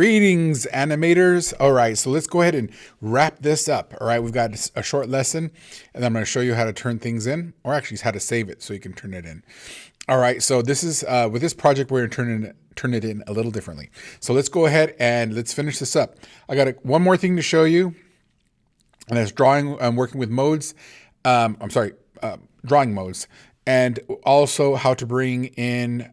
Greetings, animators. All right, so let's go ahead and wrap this up. All right, we've got a short lesson, and I'm going to show you how to turn things in, or actually how to save it so you can turn it in. All right, so this is with this project, we're going to turn it in a little differently. So let's go ahead and let's finish this up. I got one more thing to show you, and that's drawing. I'm working with modes. Drawing modes, and also how to bring in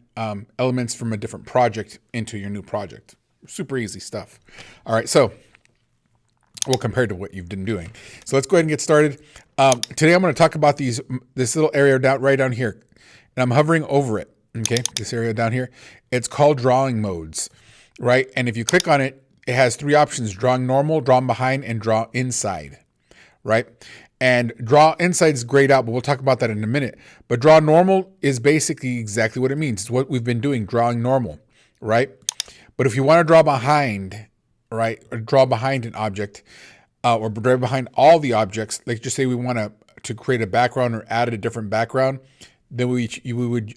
elements from a different project into your new project. Super easy stuff. All right, so well, compared to what you've been doing. So let's go ahead and get started. Today I'm going to talk about this little area right down here, and I'm hovering over it. Okay, this area down here. It's called drawing modes, right? And if you click on it, it has three options: drawing normal, draw behind, and draw inside, right? And draw inside is grayed out, but we'll talk about that in a minute. But draw normal is basically exactly what it means. It's what we've been doing, drawing normal, right? But if you want to draw behind, right, or draw behind an object, or draw behind all the objects, like just say we want to create a background or add a different background, then we would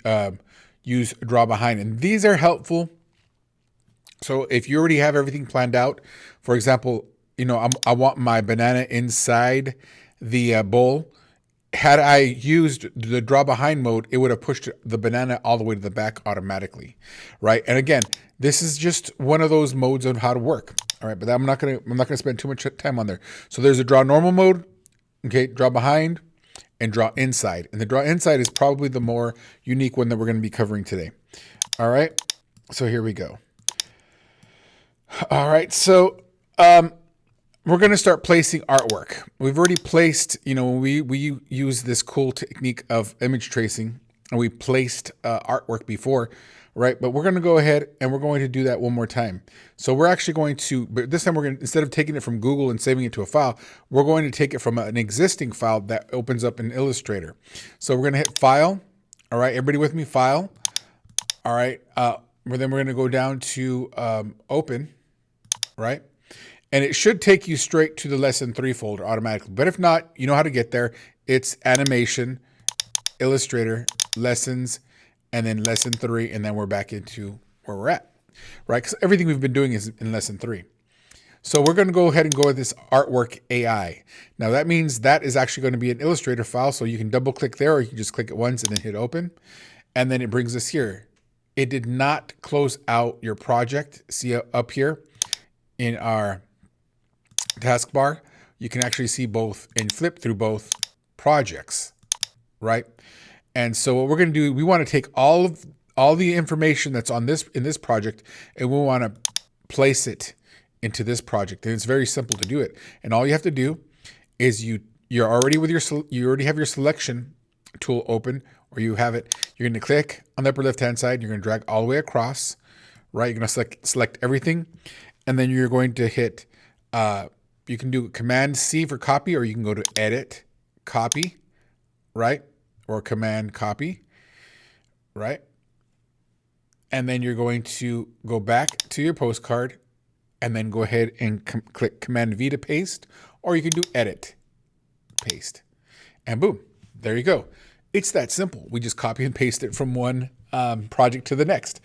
use draw behind. And these are helpful. So if you already have everything planned out, for example, I want my banana inside the bowl. Had I used the draw behind mode, it would have pushed the banana all the way to the back automatically, right? And again, this is just one of those modes on how to work. All right, but I'm not gonna spend too much time on there. So there's a draw normal mode, okay, draw behind, and draw inside. And the draw inside is probably the more unique one that we're going to be covering today. All right, so here we go. All right, so we're going to start placing artwork. We've already placed, we use this cool technique of image tracing, and we placed artwork before, right? But we're going to go ahead and we're going to do that one more time. So we're actually going to, but this time we're going to, instead of taking it from Google and saving it to a file, we're going to take it from an existing file that opens up in Illustrator. So we're going to hit File. All right, everybody with me? File. All right. Then we're going to go down to Open, right? And it should take you straight to the Lesson 3 folder automatically. But if not, you know how to get there. It's Animation, Illustrator, Lessons, and then Lesson 3, and then we're back into where we're at, right? Because everything we've been doing is in Lesson 3. So we're going to go ahead and go with this Artwork AI. Now that means that is actually going to be an Illustrator file, so you can double click there, or you can just click it once and then hit Open. And then it brings us here. It did not close out your project. See up here in our taskbar, you can actually see both and flip through both projects, right? And so what we're going to do, we want to take all the information that's on in this project, and we want to place it into this project. And it's very simple to do it. And all you have to do is you already have your selection tool open, or you have it. You're going to click on the upper left-hand side. You're going to drag all the way across, right? You're going to select everything, and then you're going to hit. You can do Command C for copy, or you can go to Edit, Copy, right? Or Command Copy, right? And then you're going to go back to your postcard and then go ahead and click Command V to paste, or you can do Edit, Paste, and boom, there you go. It's that simple. We just copy and paste it from one project to the next.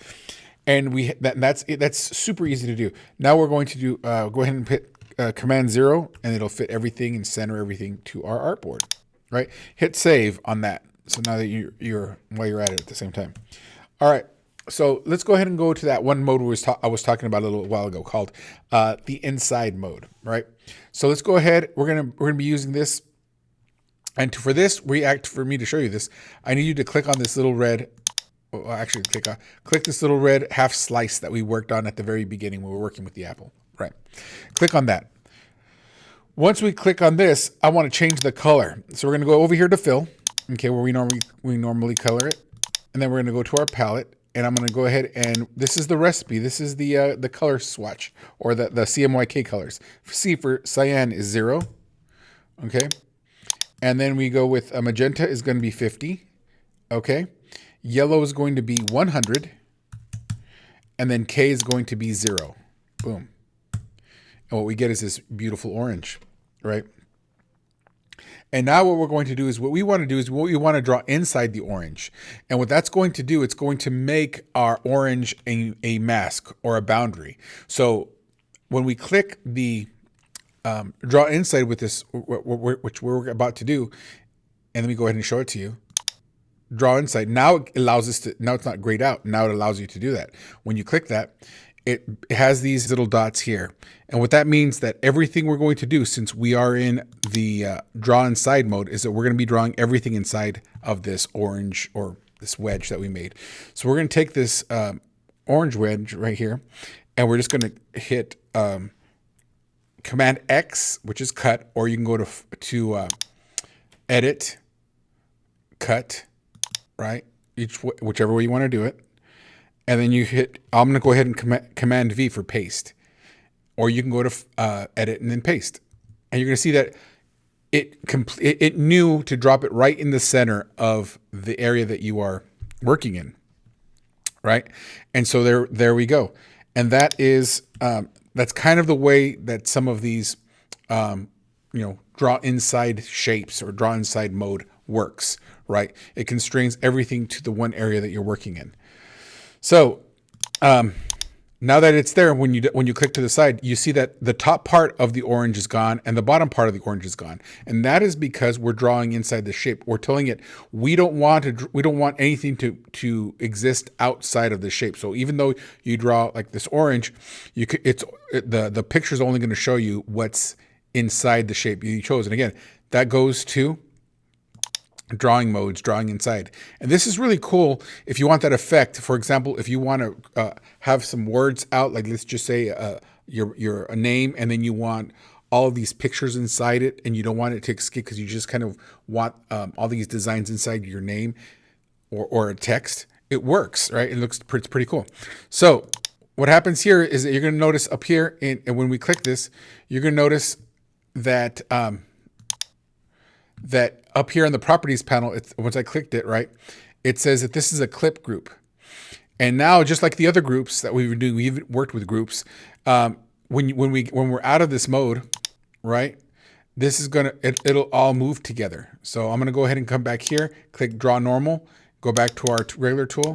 And that's super easy to do. Now we're going to do, go ahead and hit Command 0, and it'll fit everything and center everything to our artboard, right? Hit save on that. So now that while you're at it at the same time. All right. So let's go ahead and go to that one mode I was talking about a little while ago, called the inside mode, right? So let's go ahead. We're gonna be using this, and for this, for me to show you this, I need you to click on this little red. Well, actually, click this little red half slice that we worked on at the very beginning when we were working with the apple. Right. Click on that. Once we click on this, I want to change the color. So we're going to go over here to fill, okay, where we normally color it. And then we're going to go to our palette, and I'm going to go ahead and this is the recipe. This is the color swatch, or the CMYK colors. C for cyan is 0. Okay. And then we go with a magenta is going to be 50. Okay. Yellow is going to be 100. And then K is going to be 0. Boom. And what we get is this beautiful orange, right? And now what we want to do is we want to draw inside the orange. And what that's going to do, it's going to make our orange a mask or a boundary. So when we click the draw inside with this, which we're about to do, and let me go ahead and show it to you. Draw inside. Now it allows us to, now it's not grayed out. Now it allows you to do that. When you click that, it has these little dots here. And what that means that everything we're going to do, since we are in the draw inside mode, is that we're going to be drawing everything inside of this orange or this wedge that we made. So we're going to take this orange wedge right here, and we're just going to hit Command X, which is cut, or you can go to edit, cut, right? Whichever way you want to do it. And then you hit, I'm going to go ahead and Command V for paste. Or you can go to edit and then paste. And you're going to see that it knew to drop it right in the center of the area that you are working in. Right? And so there we go. And that is, that's kind of the way that some of these, draw inside shapes or draw inside mode works, right? It constrains everything to the one area that you're working in. So now that it's there, when you click to the side, you see that the top part of the orange is gone and the bottom part of the orange is gone. And that is because we're drawing inside the shape. We're telling it we don't want anything to exist outside of the shape. So even though you draw like this orange, the picture is only going to show you what's inside the shape you chose. And again, that goes to drawing modes, drawing inside. And this is really cool if you want that effect. For example, if you want to have some words out, like let's just say your name, and then you want all of these pictures inside it, and you don't want it to escape because you just kind of want all these designs inside your name or a text. It works, right? It looks pretty cool. So what happens here is that you're going to notice up here, and when we click this, you're going to notice that that up here in the properties panel, once I clicked it, right, it says that this is a clip group. And now, just like the other groups that we've been doing, we've worked with groups. When we're out of this mode, right, this is it'll all move together. So I'm gonna go ahead and come back here, click Draw Normal, go back to our regular tool,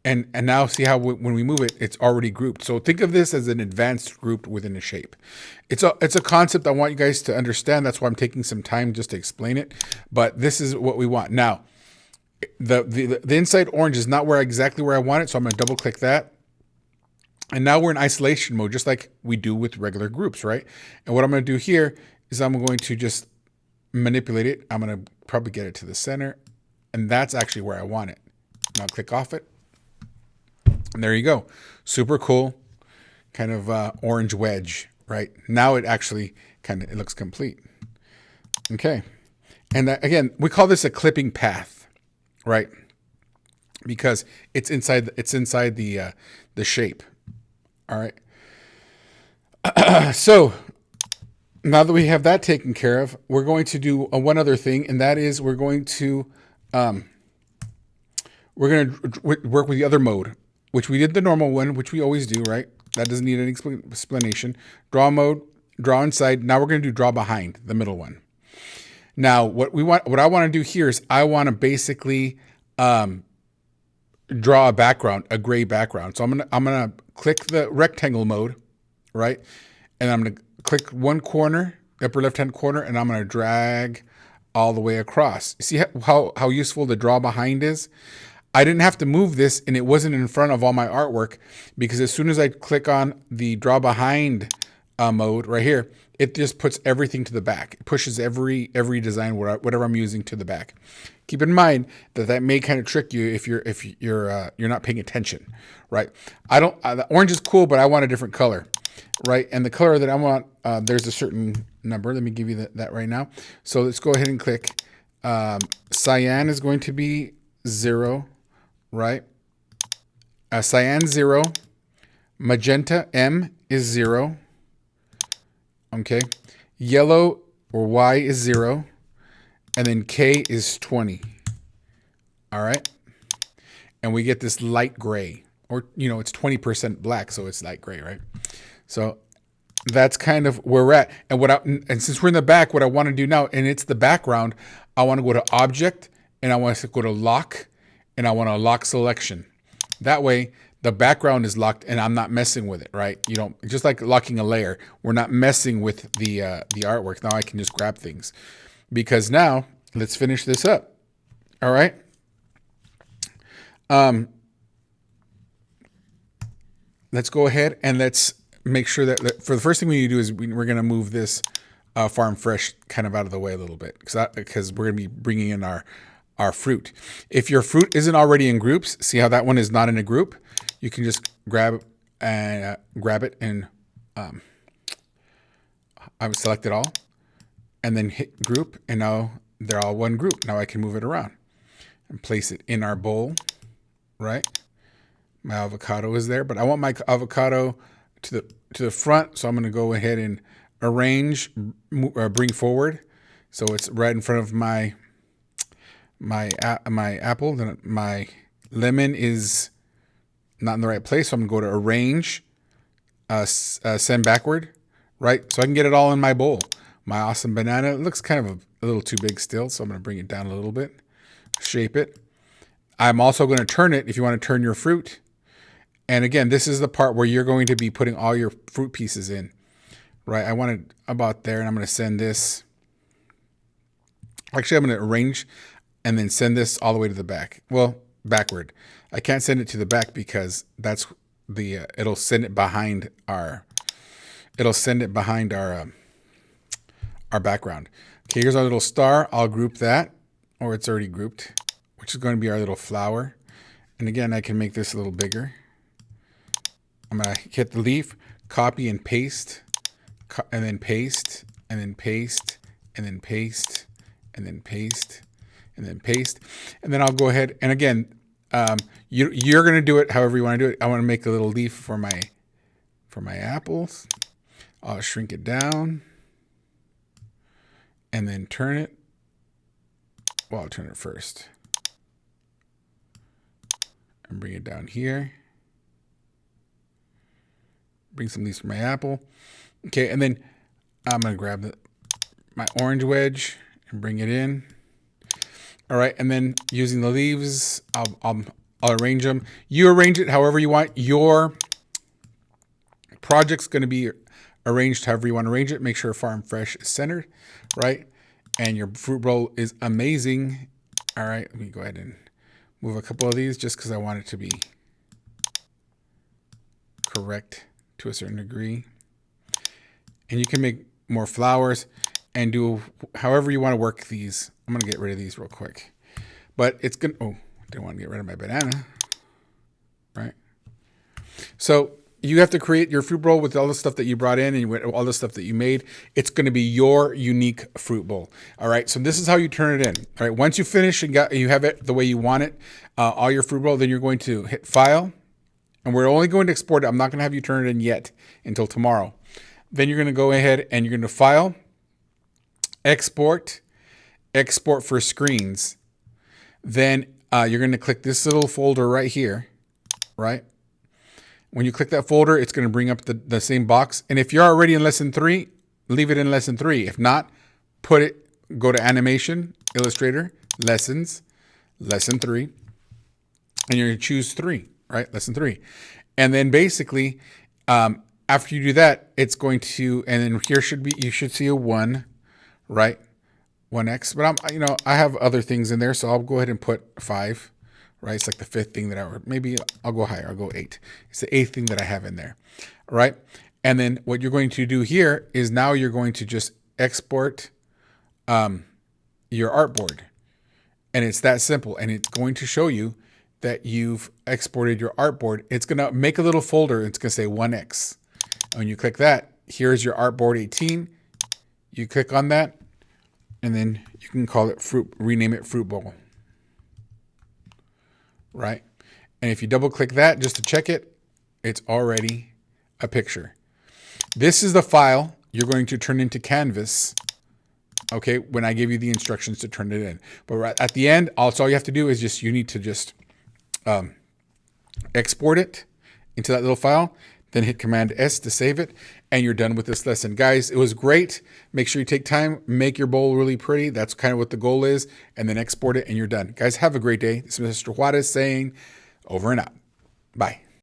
and now see how when we move it, it's already grouped. So think of this as an advanced group within a shape. It's a concept I want you guys to understand. That's why I'm taking some time just to explain it. But this is what we want. Now, the inside orange is not exactly where I want it, so I'm going to double click that. And now we're in isolation mode, just like we do with regular groups, right? And what I'm going to do here is I'm going to just manipulate it. I'm going to probably get it to the center, and that's actually where I want it. Now click off it. And there you go. Super cool kind of orange wedge, right? Now it actually it looks complete. Okay. And again, we call this a clipping path, right? Because it's inside the shape. All right. So now that we have that taken care of, we're going to do one other thing, and that is we're going to work with the other mode, which we did the normal one, which we always do, right? That doesn't need any explanation. Draw mode, draw inside. Now we're going to do draw behind, the middle one. Now what I want to do here is I want to basically draw a background, a gray background. So I'm gonna click the rectangle mode, right? And I'm gonna click one corner, upper left-hand corner, and I'm gonna drag all the way across. See how useful the draw behind is? I didn't have to move this, and it wasn't in front of all my artwork, because as soon as I click on the draw behind mode right here, it just puts everything to the back. It pushes every design, whatever I'm using, to the back. Keep in mind that may kind of trick you if you're not paying attention, right? The orange is cool, but I want a different color, right? And the color that I want, there's a certain number. Let me give you that right now. So let's go ahead and click. Cyan is going to be 0. Right? Cyan 0. Magenta M is 0. Okay. Yellow or Y is 0. And then K is 20. All right. And we get this light gray, or, it's 20% black. So it's light gray, right? So that's kind of where we're at. And since we're in the back, what I want to do now, and it's the background, I want to go to Object, and I want to go to Lock, and I want to lock selection. That way, the background is locked and I'm not messing with it, right? You don't, just like locking a layer, we're not messing with the artwork. Now I can just grab things because now let's finish this up. All right. Let's go ahead and let's make sure that for the first thing we need to do is we're going to move this farm fresh kind of out of the way a little bit because we're going to be bringing in our fruit. If your fruit isn't already in groups, see how that one is not in a group? You can just grab it and I would select it all and then hit group, and now they're all one group. Now I can move it around and place it in our bowl, right? My avocado is there, but I want my avocado to the front, so I'm going to go ahead and arrange, bring forward, so it's right in front of my apple. Then my lemon is not in the right place, so I'm going to go to arrange, send backward, right? So I can get it all in my bowl. My awesome banana, it looks kind of a little too big still, so I'm going to bring it down a little bit, shape it. I'm also going to turn it if you want to turn your fruit. And again, this is the part where you're going to be putting all your fruit pieces in, right? I want it about there, and I'm going to send this. Actually, I'm going to arrange and then send this all the way to the back. Well, backward. I can't send it to the back because that's it'll send it behind our background. Okay, here's our little star. I'll group that, or it's already grouped, which is going to be our little flower. And again, I can make this a little bigger. I'm going to hit the leaf, copy and paste, and then paste, and then paste, and then paste, and then paste, and then paste. And then I'll go ahead, and again, you're going to do it however you want to do it. I want to make a little leaf for my apples. I'll shrink it down and then turn it. Well, I'll turn it first and bring it down here. Bring some leaves for my apple. Okay, and then I'm going to grab my orange wedge and bring it in. All right, and then using the leaves, I'll arrange them. You arrange it however you want. Your project's going to be arranged however you want to arrange it. Make sure Farm Fresh is centered, right? And your fruit bowl is amazing. All right, let me go ahead and move a couple of these just because I want it to be correct to a certain degree. And you can make more flowers and do however you want to work these. I'm going to get rid of these real quick. But it's going to, oh, didn't want to get rid of my banana, right? So you have to create your fruit bowl with all the stuff that you brought in and all the stuff that you made. It's going to be your unique fruit bowl. All right. So this is how you turn it in. All right. Once you finish and you have it the way you want it, all your fruit bowl, then you're going to hit File. And we're only going to export it. I'm not going to have you turn it in yet until tomorrow. Then you're going to go ahead and you're going to File, Export, Export for Screens. Then you're going to click this little folder right here, right? When you click that folder, it's going to bring up the same box. And if you're already in lesson 3, leave it in lesson 3. If not, go to Animation, Illustrator, Lessons, Lesson 3, and you're going to choose 3. Right, lesson 3, and then basically, after you do that, it's going to, and then here you should see a 1, right, 1x. But I have other things in there, so I'll go ahead and put 5, right? It's like the 5th thing maybe I'll go higher. I'll go 8. It's the 8th thing that I have in there, right? And then what you're going to do here is now you're going to just export your artboard, and it's that simple, and it's going to show you that you've exported your artboard. It's going to make a little folder. It's going to say 1x. And when you click that, here's your artboard 18. You click on that, and then you can call it rename it Fruit Bowl. Right? And if you double click that just to check it, it's already a picture. This is the file you're going to turn into Canvas. Okay, when I give you the instructions to turn it in. But right at the end, all you have to do is you need to export it into that little file, then hit Command S to save it, and you're done with this lesson. Guys, it was great. Make sure you take time, make your bowl really pretty. That's kind of what the goal is, and then export it, and you're done. Guys, have a great day. This is Mr. Juarez saying over and out. Bye.